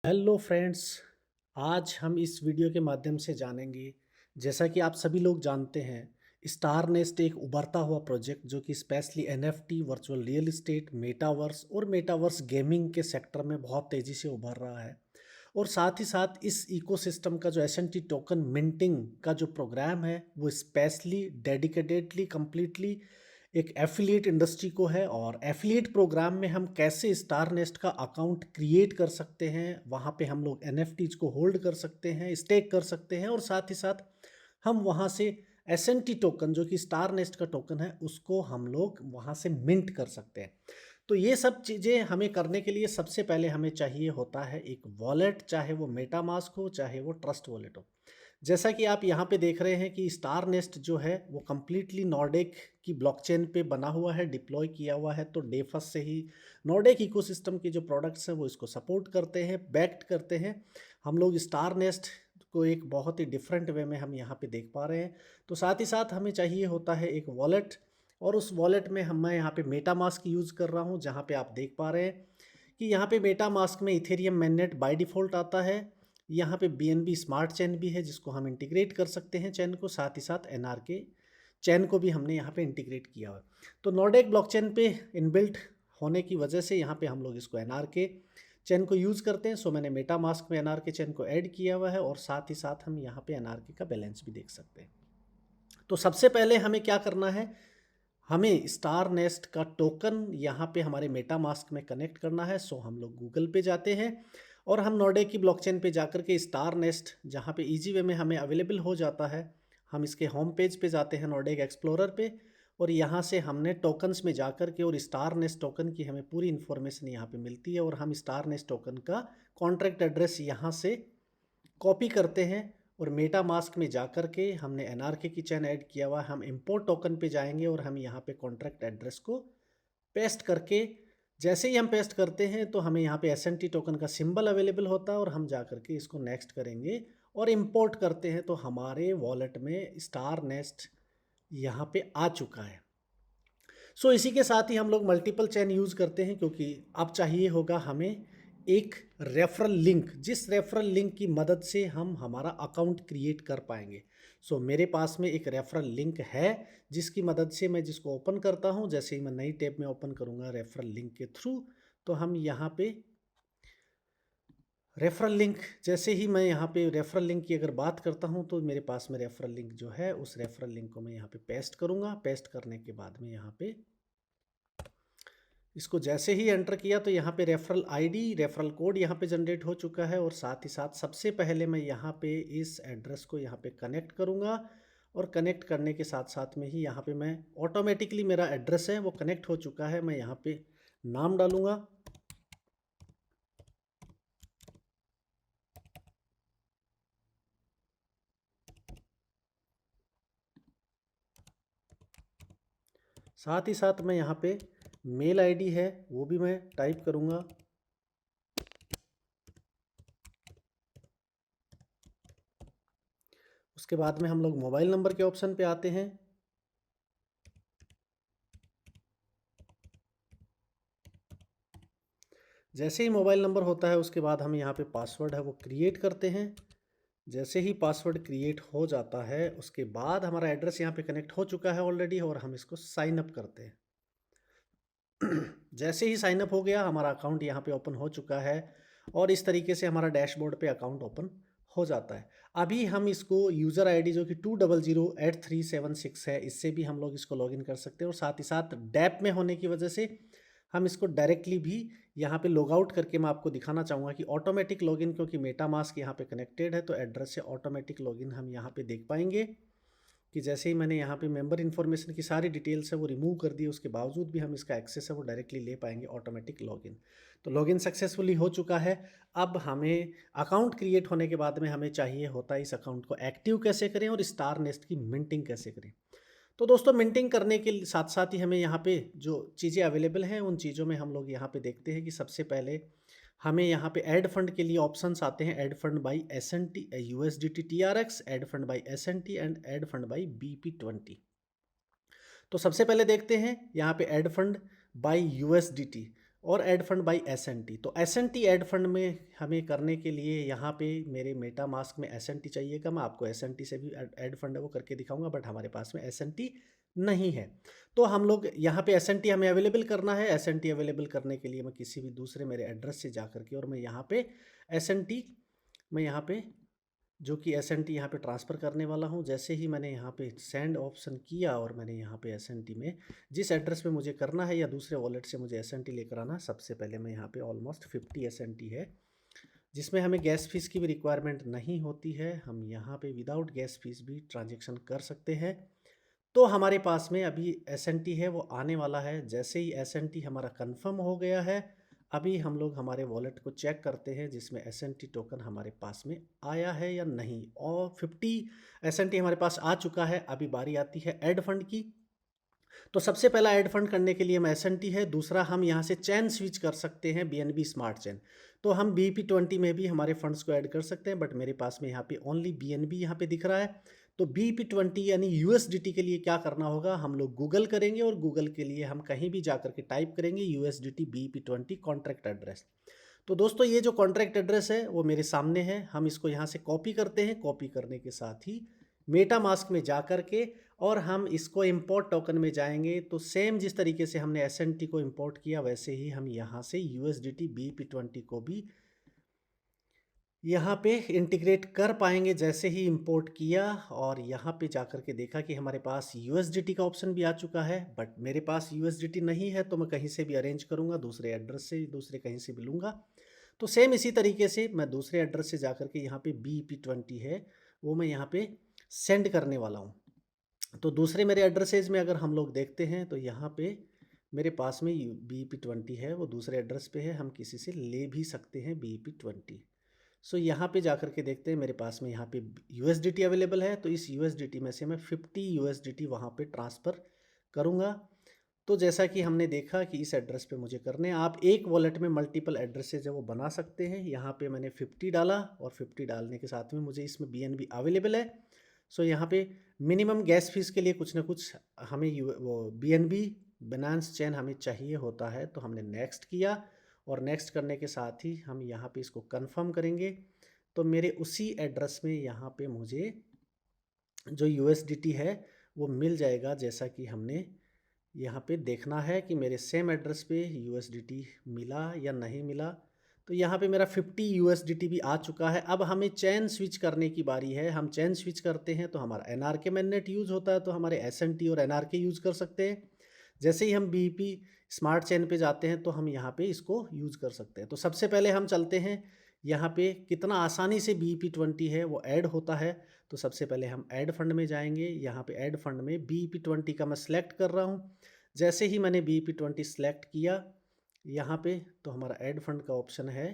Hello friends. आज हम इस वीडियो के माध्यम से जानेंगे, जैसा कि आप सभी लोग जानते हैं, स्टार नेस्ट एक उभरता हुआ प्रोजेक्ट जो कि specially NFT, virtual real estate, metaverse और मेटावर्स गेमिंग के सेक्टर में बहुत तेज़ी से उभर रहा है। और साथ ही साथ इस इकोसिस्टम का जो एसएनटी टोकन मिंटिंग का जो प्रोग्राम है वो स्पेशली डेडिकेटेडली कंप्लीटली एक एफिलिएट इंडस्ट्री को है। और एफिलिएट प्रोग्राम में हम कैसे स्टार नेस्ट का अकाउंट क्रिएट कर सकते हैं, वहाँ पे हम लोग एनएफटीज को होल्ड कर सकते हैं, स्टेक कर सकते हैं और साथ ही साथ हम वहाँ से एसएनटी टोकन जो कि स्टार नेस्ट का टोकन है उसको हम लोग वहाँ से मिंट कर सकते हैं। तो ये सब चीज़ें हमें करने के लिए सबसे पहले हमें चाहिए होता है एक वॉलेट, चाहे वो मेटामास्क हो चाहे वो ट्रस्ट वॉलेट हो। जैसा कि आप यहाँ पे देख रहे हैं कि स्टार नेस्ट जो है वो कम्प्लीटली नॉर्डेक की ब्लॉकचेन पे बना हुआ है, डिप्लॉय किया हुआ है। तो डे फर्स्ट से ही नॉर्डेक इकोसिस्टम के जो प्रोडक्ट्स हैं वो इसको सपोर्ट करते हैं, बैक्ड करते हैं। हम लोग स्टार नेस्ट को एक बहुत ही डिफरेंट वे में हम यहाँ पे देख पा रहे हैं। तो साथ ही साथ हमें चाहिए होता है एक वॉलेट, और उस वॉलेट में मैं यहाँ पे मेटामास्क यूज़ कर रहा हूँ, जहाँ पे आप देख पा रहे हैं कि यहाँ पे मेटामास्क में इथेरियम मैननेट बाय डिफ़ॉल्ट आता है। यहाँ पे बीएनबी स्मार्ट चेन भी है जिसको हम इंटीग्रेट कर सकते हैं चेन को, साथ ही साथ एनआरके चेन को भी हमने यहाँ पे इंटीग्रेट किया हुआ है। तो नॉर्डेक ब्लॉकचेन पे इनबिल्ट होने की वजह से यहाँ पे हम लोग इसको एनआरके चेन को यूज़ करते हैं। सो मैंने मेटामास्क में एनआरके चेन को ऐड किया हुआ है और साथ ही साथ हम यहाँ पे एनआरके का बैलेंस भी देख सकते हैं। तो सबसे पहले हमें क्या करना है, हमें स्टार नेस्ट का टोकन यहाँ पे हमारे मेटामास्क में कनेक्ट करना है। सो हम लोग गूगल पे जाते हैं और हम नॉर्डेक की ब्लॉकचेन पे जाकर के स्टार नेस्ट जहाँ पे इजी वे में हमें अवेलेबल हो जाता है, हम इसके होम पेज पे जाते हैं नॉर्डेक एक्सप्लोरर पे, और यहाँ से हमने टोकन्स में जाकर के और स्टार नेस्ट टोकन की हमें पूरी इन्फॉर्मेशन यहाँ पे मिलती है। और हम स्टार नेस्ट टोकन का कॉन्ट्रैक्ट एड्रेस यहाँ से कॉपी करते हैं और मेटा मास्क में जाकर के हमने एनआरके की चेन ऐड किया हुआ है, हम इंपोर्ट टोकन पे जाएंगे और हम यहाँ पे कॉन्ट्रैक्ट एड्रेस को पेस्ट करके, जैसे ही हम पेस्ट करते हैं तो हमें यहाँ पे एसएनटी टोकन का सिंबल अवेलेबल होता है और हम जा करके इसको नेक्स्ट करेंगे और इंपोर्ट करते हैं। तो हमारे वॉलेट में स्टार नेस्ट यहाँ पे आ चुका है। सो इसी के साथ ही हम लोग मल्टीपल चेन यूज़ करते हैं, क्योंकि अब चाहिए होगा हमें एक रेफरल लिंक, जिस रेफरल लिंक की मदद से हम हमारा अकाउंट क्रिएट कर पाएंगे। सो मेरे पास में एक रेफरल लिंक है जिसकी मदद से मैं जिसको ओपन करता हूं, जैसे ही मैं नई टैब में ओपन करूंगा रेफरल लिंक के थ्रू, तो हम यहाँ पे रेफरल लिंक, जैसे ही मैं यहाँ पे रेफरल लिंक की अगर बात करता हूँ तो मेरे पास में रेफरल लिंक जो है उस रेफरल लिंक को मैं यहाँ पे पेस्ट करूँगा। पेस्ट करने के बाद में यहाँ पे इसको जैसे ही एंटर किया तो यहाँ पे रेफरल आईडी, रेफरल कोड यहाँ पे जनरेट हो चुका है। और साथ ही साथ सबसे पहले मैं यहाँ पे इस एड्रेस को यहाँ पे कनेक्ट करूँगा, और कनेक्ट करने के साथ साथ में ही यहाँ पे मैं ऑटोमेटिकली मेरा एड्रेस है वो कनेक्ट हो चुका है। मैं यहाँ पे नाम डालूँगा, साथ ही साथ मैं यहाँ पे मेल आईडी है वो भी मैं टाइप करूँगा। उसके बाद में हम लोग मोबाइल नंबर के ऑप्शन पे आते हैं। जैसे ही मोबाइल नंबर होता है उसके बाद हम यहाँ पे पासवर्ड है वो क्रिएट करते हैं। जैसे ही पासवर्ड क्रिएट हो जाता है उसके बाद हमारा एड्रेस यहाँ पे कनेक्ट हो चुका है ऑलरेडी, और हम इसको साइन अप करते हैं। जैसे ही साइन अप हो गया हमारा अकाउंट यहाँ पे ओपन हो चुका है, और इस तरीके से हमारा डैशबोर्ड पे अकाउंट ओपन हो जाता है। अभी हम इसको यूज़र आईडी जो कि 2008376 है, इससे भी हम लोग इसको लॉगिन कर सकते हैं। और साथ ही साथ डैप में होने की वजह से हम इसको डायरेक्टली भी यहाँ पे लॉग आउट करके मैं आपको दिखाना चाहूँगा कि ऑटोमेटिक लॉगिन, क्योंकि मेटामास्क यहाँ पे कनेक्टेड है तो एड्रेस से ऑटोमेटिक लॉगिन हम यहाँ पे देख पाएंगे कि जैसे ही मैंने यहाँ पे मेंबर इन्फॉर्मेशन की सारी डिटेल्स है वो रिमूव कर दी, उसके बावजूद भी हम इसका एक्सेस है वो डायरेक्टली ले पाएंगे ऑटोमेटिक लॉगिन। तो लॉगिन सक्सेसफुली हो चुका है। अब हमें अकाउंट क्रिएट होने के बाद में हमें चाहिए होता है इस अकाउंट को एक्टिव कैसे करें और स्टार नेस्ट की मिंटिंग कैसे करें। तो दोस्तों मिंटिंग करने के साथ साथ ही हमें यहाँ पे जो चीज़ें अवेलेबल हैं उन चीज़ों में हम लोग यहाँ पे देखते हैं कि सबसे पहले हमें यहाँ पे ऐड फंड के लिए ऑप्शंस आते हैं, add fund by SNT USDT TRX, add fund by SNT and add fund by BEP20. तो सबसे पहले देखते हैं यहाँ पे ऐड फंड बाई यूएसडीटी, और ऐड फंड बाय एसएनटी। तो एसएनटी ऐड फंड में हमें करने के लिए यहाँ पे मेरे मेटा मास्क में एसएनटी चाहिएगा। मैं आपको एसएनटी से भी ऐड फंड है वो करके दिखाऊंगा, बट हमारे पास में एसएनटी नहीं है। तो हम लोग यहाँ पे एसएनटी हमें अवेलेबल करना है। एसएनटी अवेलेबल करने के लिए मैं किसी भी दूसरे मेरे एड्रेस से जा करके और मैं यहाँ पे एसएनटी मैं यहाँ पे जो कि एसएनटी यहाँ पे ट्रांसफ़र करने वाला हूँ। जैसे ही मैंने यहाँ पे सेंड ऑप्शन किया और मैंने यहाँ पे एसएनटी में जिस एड्रेस पे मुझे करना है या दूसरे वॉलेट से मुझे एसएनटी लेकर आना, सबसे पहले मैं यहाँ पे ऑलमोस्ट 50 एसएनटी है, जिसमें हमें गैस फीस की भी रिक्वायरमेंट नहीं होती है। हम यहाँ पे विदाउट गैस फीस भी ट्रांजेक्शन कर सकते हैं। तो हमारे पास में अभी एसएनटी है वो आने वाला है। जैसे ही एसएनटी हमारा कंफर्म हो गया है, अभी हम लोग हमारे वॉलेट को चेक करते हैं जिसमें एसएनटी टोकन हमारे पास में आया है या नहीं। और 50 एसएनटी हमारे पास आ चुका है। अभी बारी आती है ऐड फंड की। तो सबसे पहला ऐड फंड करने के लिए हम एसएनटी है, दूसरा हम यहाँ से चैन स्विच कर सकते हैं बीएनबी स्मार्ट चैन। तो हम बीपी20 में भी हमारे फंड्स को ऐड कर सकते हैं, बट मेरे पास में यहाँ पे ओनली बीएनबी यहाँ पे दिख रहा है। तो बीपी20 यानी यूएसडीटी के लिए क्या करना होगा, हम लोग गूगल करेंगे और गूगल के लिए हम कहीं भी जा करके टाइप करेंगे यूएसडीटी बीपी20 कॉन्ट्रैक्ट एड्रेस। तो दोस्तों ये जो कॉन्ट्रैक्ट एड्रेस है वो मेरे सामने है। हम इसको यहाँ से कॉपी करते हैं। कॉपी करने के साथ ही मेटा मास्क में जा कर के और हम इसको इंपोर्ट टोकन में जाएंगे। तो सेम जिस तरीके से हमने एसएनटी को इंपोर्ट किया वैसे ही हम यहाँ से यूएसडीटी बीपी20 को भी यहाँ पे इंटीग्रेट कर पाएंगे। जैसे ही इंपोर्ट किया और यहाँ पे जाकर के देखा कि हमारे पास यूएसडीटी का ऑप्शन भी आ चुका है, बट मेरे पास यूएसडीटी नहीं है, तो मैं कहीं से भी अरेंज करूँगा, दूसरे एड्रेस से दूसरे कहीं से भी लूँगा। तो सेम इसी तरीके से मैं दूसरे एड्रेस से जाकर के यहाँ पे बीपी20 है वो मैं यहाँ पे सेंड करने वाला हूँ। तो दूसरे मेरे एड्रेसेज में अगर हम लोग देखते हैं तो यहाँ पे मेरे पास में बीपी20 है वो दूसरे एड्रेस पे है, हम किसी से ले भी सकते हैं बीपी20। सो यहाँ पे जाकर के देखते हैं मेरे पास में यहाँ पे यूएसडीटी अवेलेबल है। तो इस यूएसडीटी में से मैं 50 यूएसडीटी वहाँ पे ट्रांसफ़र करूँगा। तो जैसा कि हमने देखा कि इस एड्रेस पे मुझे करने हैं, आप एक वॉलेट में मल्टीपल एड्रेसेज है वो बना सकते हैं। यहाँ पे मैंने 50 डाला और 50 डालने के साथ में मुझे इसमें बीएनबी अवेलेबल है। सो यहाँ पे मिनिमम गैस फीस के लिए कुछ ना कुछ हमें वो बीएनबी बिनांस चैन हमें चाहिए होता है। तो हमने नेक्स्ट किया और नेक्स्ट करने के साथ ही हम यहाँ पे इसको कंफर्म करेंगे। तो मेरे उसी एड्रेस में यहाँ पे मुझे जो यूएसडीटी है वो मिल जाएगा। जैसा कि हमने यहाँ पे देखना है कि मेरे सेम एड्रेस पे यूएसडीटी मिला या नहीं मिला। तो यहाँ पे मेरा 50 यूएसडीटी भी आ चुका है। अब हमें चैन स्विच करने की बारी है। हम चैन स्विच करते हैं तो हमारा एनआरके मैननेट यूज़ होता है, तो हमारे एसएनटी और एनआरके यूज़ कर सकते हैं। जैसे ही हम बीपी स्मार्ट चेन पे जाते हैं तो हम यहाँ पे इसको यूज़ कर सकते हैं। तो सबसे पहले हम चलते हैं यहाँ पे कितना आसानी से बीपी20 है वो ऐड होता है। तो सबसे पहले हम ऐड फंड में जाएंगे। यहाँ पे ऐड फंड में बीपी20 का मैं सिलेक्ट कर रहा हूँ। जैसे ही मैंने बीपी20 सिलेक्ट किया यहाँ पे तो हमारा ऐड फंड का ऑप्शन है,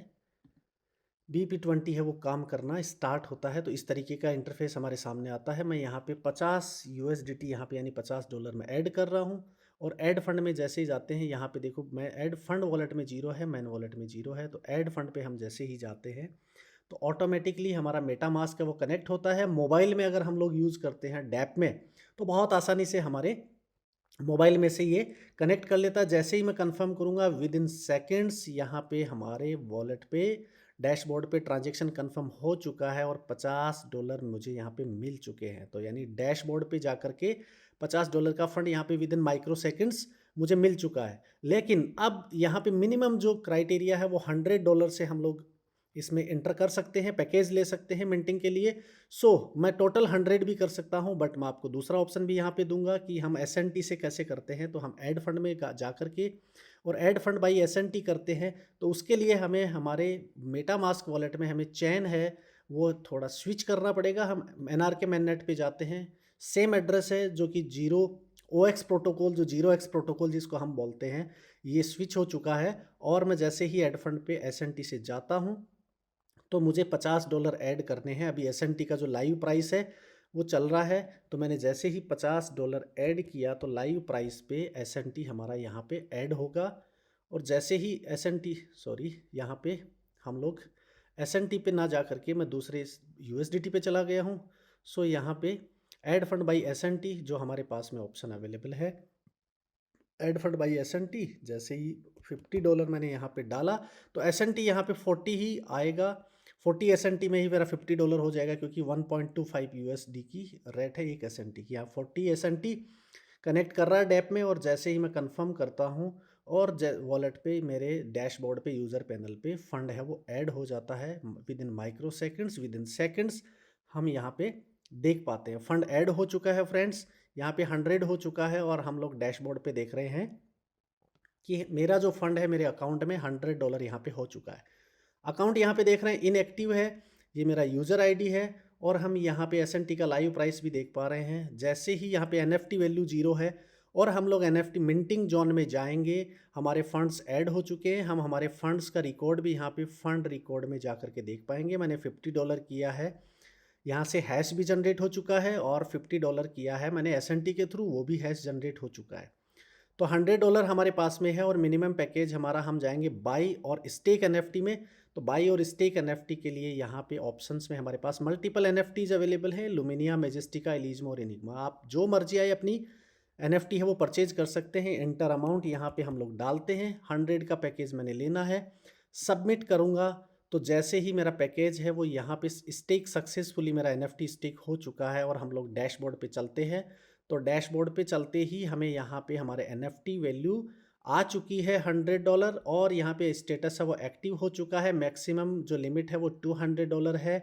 बीपी20 है वो काम करना स्टार्ट होता है। तो इस तरीके का इंटरफेस हमारे सामने आता है। मैं यहाँ पे 50 यूएसडीटी यहाँ पे यानी $50 में ऐड कर रहा हूँ। और ऐड फंड में जैसे ही जाते हैं यहाँ पे देखो मैं ऐड फंड वॉलेट में 0 है, मैन वॉलेट में 0 है। तो ऐड फंड पे हम जैसे ही जाते हैं तो ऑटोमेटिकली हमारा मेटा मास्क है वो कनेक्ट होता है। मोबाइल में अगर हम लोग यूज़ करते हैं डैप में तो बहुत आसानी से हमारे मोबाइल में से ये कनेक्ट कर लेता है। जैसे ही मैं कंफर्म करूँगा विद इन सेकेंड्स यहाँ पे हमारे वॉलेट पे डैशबोर्ड पे ट्रांजैक्शन कंफर्म हो चुका है और $50 मुझे यहाँ पे मिल चुके हैं। तो यानी डैशबोर्ड पे जा कर के $50 का फंड यहाँ पे विद इन माइक्रो सेकेंड्स मुझे मिल चुका है। लेकिन अब यहाँ पे मिनिमम जो क्राइटेरिया है वो $100 से हम लोग इसमें एंटर कर सकते हैं, पैकेज ले सकते हैं मिंटिंग के लिए। मैं टोटल 100 भी कर सकता हूं, बट मैं आपको दूसरा ऑप्शन भी यहां पे दूंगा कि हम एसएनटी से कैसे करते हैं। तो हम ऐड फंड में जा कर के और ऐड फंड बाई एसएनटी करते हैं। तो उसके लिए हमें हमारे मेटा मास्क वॉलेट में हमें चैन है वो थोड़ा स्विच करना पड़ेगा। हम एनआरके मैननेट पे जाते हैं, सेम एड्रेस है जो कि 0x प्रोटोकॉल, जो 0x प्रोटोकॉल जिसको हम बोलते हैं, ये स्विच हो चुका है। और मैं जैसे ही ऐड फंड पे एसएनटी से जाता हूँ तो मुझे $50 ऐड करने हैं। अभी एसएनटी का जो लाइव प्राइस है वो चल रहा है। तो मैंने जैसे ही $50 ऐड किया तो लाइव प्राइस पे एसएनटी हमारा यहाँ पे ऐड होगा। और जैसे ही एसएनटी यहाँ पे हम लोग एसएनटी पे ना जा करके मैं दूसरे यूएसडीटी पे चला गया हूँ। यहाँ पे ऐड फंड बाई एसएनटी जो हमारे पास में ऑप्शन अवेलेबल है, ऐड फंड बाई एस.एन.टी, जैसे ही $50 मैंने यहाँ पे डाला तो एस.एन.टी यहाँ पे 40 ही आएगा, 40 एस.एन.टी में ही मेरा $50 हो जाएगा, क्योंकि 1.25 यूएसडी की रेट है एक एस.एन.टी की। यहाँ 40 एस.एन.टी कनेक्ट कर रहा है डैप में, और जैसे ही मैं कंफर्म करता हूँ और वॉलेट पे मेरे डैशबोर्ड पे यूज़र पैनल पे फंड है वो ऐड हो जाता है with in micro seconds, with in seconds हम यहाँ पे देख पाते हैं फंड ऐड हो चुका है फ्रेंड्स। यहाँ पे 100 हो चुका है और हम लोग डैशबोर्ड पे देख रहे हैं कि मेरा जो फंड है मेरे अकाउंट में $100 यहाँ पे हो चुका है। अकाउंट यहाँ पे देख रहे हैं इनएक्टिव है, ये मेरा यूज़र आईडी है, और हम यहाँ पे एस.एन.टी का लाइव प्राइस भी देख पा रहे हैं। जैसे ही यहाँ पे एनएफटी वैल्यू 0 है और हम लोग एनएफटी मिंटिंग जोन में जाएंगे, हमारे फंड्स ऐड हो चुके हैं, हम हमारे फंड्स का रिकॉर्ड भी यहाँ पे फंड रिकॉर्ड में जा करके देख पाएंगे। मैंने $50 किया है, यहाँ से हैश भी जनरेट हो चुका है, और $50 किया है मैंने एस.एन.टी के थ्रू, वो भी हैश जनरेट हो चुका है। तो $100 हमारे पास में है, और मिनिमम पैकेज हमारा हम जाएंगे बाई और स्टेक एनएफटी में। तो बाई और स्टेक एनएफटी के लिए यहाँ पे ऑप्शंस में हमारे पास मल्टीपल एनएफटीज अवेलेबल हैं, लुमिनिया, मेजेस्टिका, एलिज्मा और एनिग्मा। आप जो मर्जी आए अपनी एनएफटी है वो परचेज कर सकते हैं। एंटर अमाउंट यहाँ पे हम लोग डालते हैं, 100 का पैकेज मैंने लेना है, सबमिट करूँगा। तो जैसे ही मेरा पैकेज है वो यहाँ पे स्टेक सक्सेसफुली मेरा एनएफटी स्टेक हो चुका है, और हम लोग डैशबोर्ड पे चलते हैं। तो डैशबोर्ड पे चलते ही हमें यहाँ पे हमारे एनएफटी वैल्यू आ चुकी है $100, और यहाँ पे स्टेटस है वो एक्टिव हो चुका है। मैक्सिमम जो लिमिट है वो $200 है,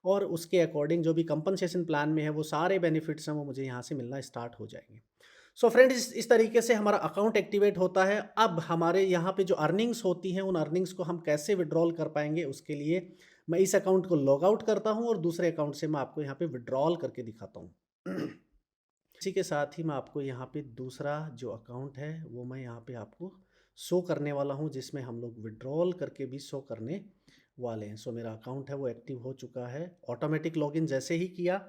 और उसके अकॉर्डिंग जो भी कंपनसेशन प्लान में है वो सारे बेनिफिट्स हैं वो मुझे यहाँ से मिलना स्टार्ट हो जाएंगे। सो फ्रेंड्स, इस तरीके से हमारा अकाउंट एक्टिवेट होता है। अब हमारे यहाँ पे जो अर्निंग्स होती हैं उन अर्निंग्स को हम कैसे विड्रॉल कर पाएंगे, उसके लिए मैं इस अकाउंट को लॉग आउट करता हूँ और दूसरे अकाउंट से मैं आपको यहाँ पे विड्रॉल करके दिखाता हूँ। इसी के साथ ही मैं आपको यहाँ पे दूसरा जो अकाउंट है वो मैं यहाँ पे आपको शो करने वाला हूँ, जिसमें हम लोग विड्रॉल करके भी शो करने वाले हैं। सो मेरा अकाउंट है वो एक्टिव हो चुका है, ऑटोमेटिक लॉगिन जैसे ही किया।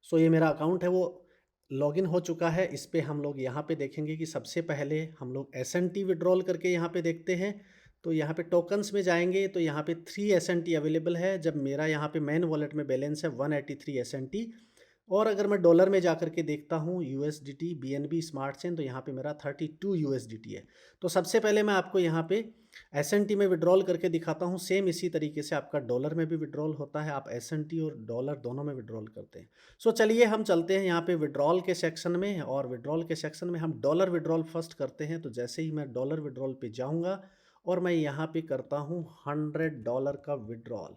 सो ये मेरा अकाउंट है वो लॉगिन हो चुका है। इस पे हम लोग यहाँ पे देखेंगे कि सबसे पहले हम लोग एस.एन.टी विड्रॉल करके यहाँ पे देखते हैं। तो यहाँ पे टोकन्स में जाएंगे तो यहाँ पे 3 एस.एन.टी अवेलेबल है। जब मेरा यहाँ पे मेन वॉलेट में बैलेंस है 183 एस.एन.टी, और अगर मैं डॉलर में जा करके देखता हूँ यूएसडीटी बीएनबी स्मार्ट चेन, तो यहाँ पे मेरा 32 यूएसडीटी है। तो सबसे पहले मैं आपको यहाँ पे एस.एन.टी में विड्रॉल करके दिखाता हूँ। सेम इसी तरीके से आपका डॉलर में भी विड्रॉल होता है, आप एस.एन.टी और डॉलर दोनों में विड्रॉल करते हैं। सो चलिए हम चलते हैं यहाँ पे विड्रॉल के सेक्शन में, और विड्रॉल के सेक्शन में हम डॉलर विड्रॉल फर्स्ट करते हैं। तो जैसे ही मैं डॉलर विड्रॉल पे जाऊँगा और मैं यहाँ पे करता हूँ $100 का विड्रॉल,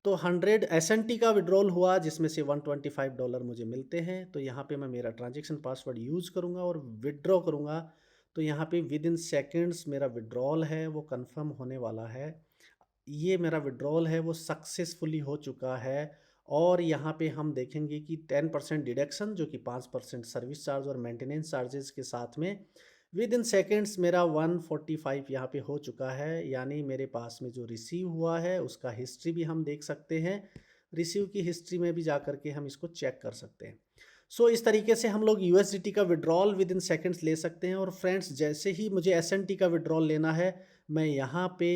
तो 100 एस.एन.टी का विड्रॉल हुआ, जिसमें से $125 मुझे मिलते हैं। तो यहाँ पे मैं मेरा ट्रांजैक्शन पासवर्ड यूज़ करूँगा और विड्रॉ करूँगा। तो यहाँ पे विद इन सेकेंड्स मेरा विड्रॉल है वो कंफर्म होने वाला है। ये मेरा विड्रॉल है वो सक्सेसफुली हो चुका है, और यहाँ पे हम देखेंगे कि 10% डिडक्शन, जो कि 5% सर्विस चार्ज और मेंटेनेंस चार्जेस के साथ में विद इन सेकेंड्स मेरा 145 यहाँ पे हो चुका है। यानी मेरे पास में जो रिसीव हुआ है उसका हिस्ट्री भी हम देख सकते हैं। रिसीव की हिस्ट्री में भी जा करके हम इसको चेक कर सकते हैं। सो इस तरीके से हम लोग यूएसडीटी का विड्रॉल विद इन सेकेंड्स ले सकते हैं। और फ्रेंड्स, जैसे ही मुझे एस.एन.टी का विड्रॉल लेना है, मैं यहाँ पे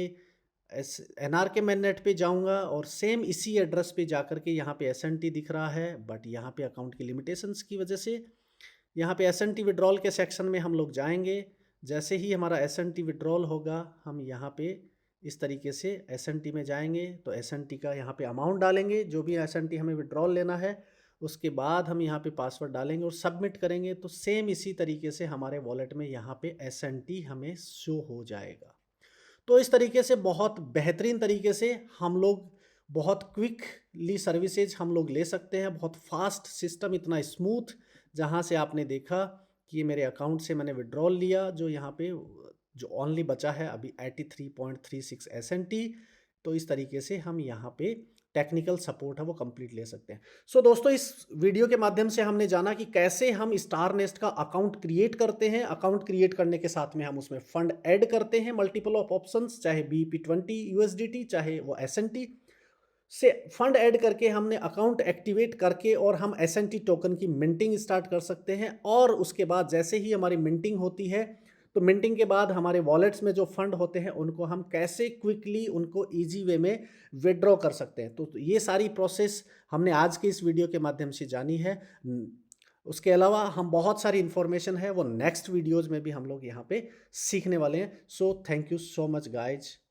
एनआर के मेन नेट पे जाऊँगा, और सेम इसी एड्रेस पे जा करके यहाँ पे एस.एन.टी दिख रहा है, बट यहाँ पे अकाउंट की लिमिटेशंस की वजह से यहाँ पे एस.एन.टी विड्रॉल के सेक्शन में हम लोग जाएंगे। जैसे ही हमारा एस.एन.टी विड्रॉल होगा, हम यहाँ पे इस तरीके से एस.एन.टी में जाएंगे, तो एस.एन.टी का यहाँ पे अमाउंट डालेंगे, जो भी एस.एन.टी हमें विड्रॉल लेना है। उसके बाद हम यहाँ पे पासवर्ड डालेंगे और सबमिट करेंगे। तो सेम इसी तरीके से हमारे वॉलेट में यहाँ पे एस.एन.टी हमें शो हो जाएगा। तो इस तरीके से बहुत बेहतरीन तरीके से हम लोग बहुत क्विकली सर्विसेज हम लोग ले सकते हैं। बहुत फास्ट सिस्टम, इतना स्मूथ, जहाँ से आपने देखा कि मेरे अकाउंट से मैंने विड्रॉल लिया, जो यहाँ पे जो ओनली बचा है अभी 83.36 एस.एन.टी। तो इस तरीके से हम यहाँ पे टेक्निकल सपोर्ट है वो कंप्लीट ले सकते हैं। सो दोस्तों, इस वीडियो के माध्यम से हमने जाना कि कैसे हम स्टार नेस्ट का अकाउंट क्रिएट करते हैं। अकाउंट क्रिएट करने के साथ में हम उसमें फंड ऐड करते हैं, मल्टीपल ऑफ ऑप्शंस, चाहे BP20 यूएसडीटी, चाहे वो एस.एन.टी से फंड ऐड करके हमने अकाउंट एक्टिवेट करके, और हम एस.एन.टी टोकन की मिंटिंग स्टार्ट कर सकते हैं। और उसके बाद जैसे ही हमारी मिंटिंग होती है, तो मिंटिंग के बाद हमारे वॉलेट्स में जो फंड होते हैं उनको हम कैसे क्विकली उनको इजी वे में विड्रॉ कर सकते हैं। तो ये सारी प्रोसेस हमने आज के इस वीडियो के माध्यम से जानी है। उसके अलावा हम बहुत सारी इन्फॉर्मेशन है वो नेक्स्ट वीडियोज़ में भी हम लोग यहाँ पे सीखने वाले हैं। So thank you so much guys.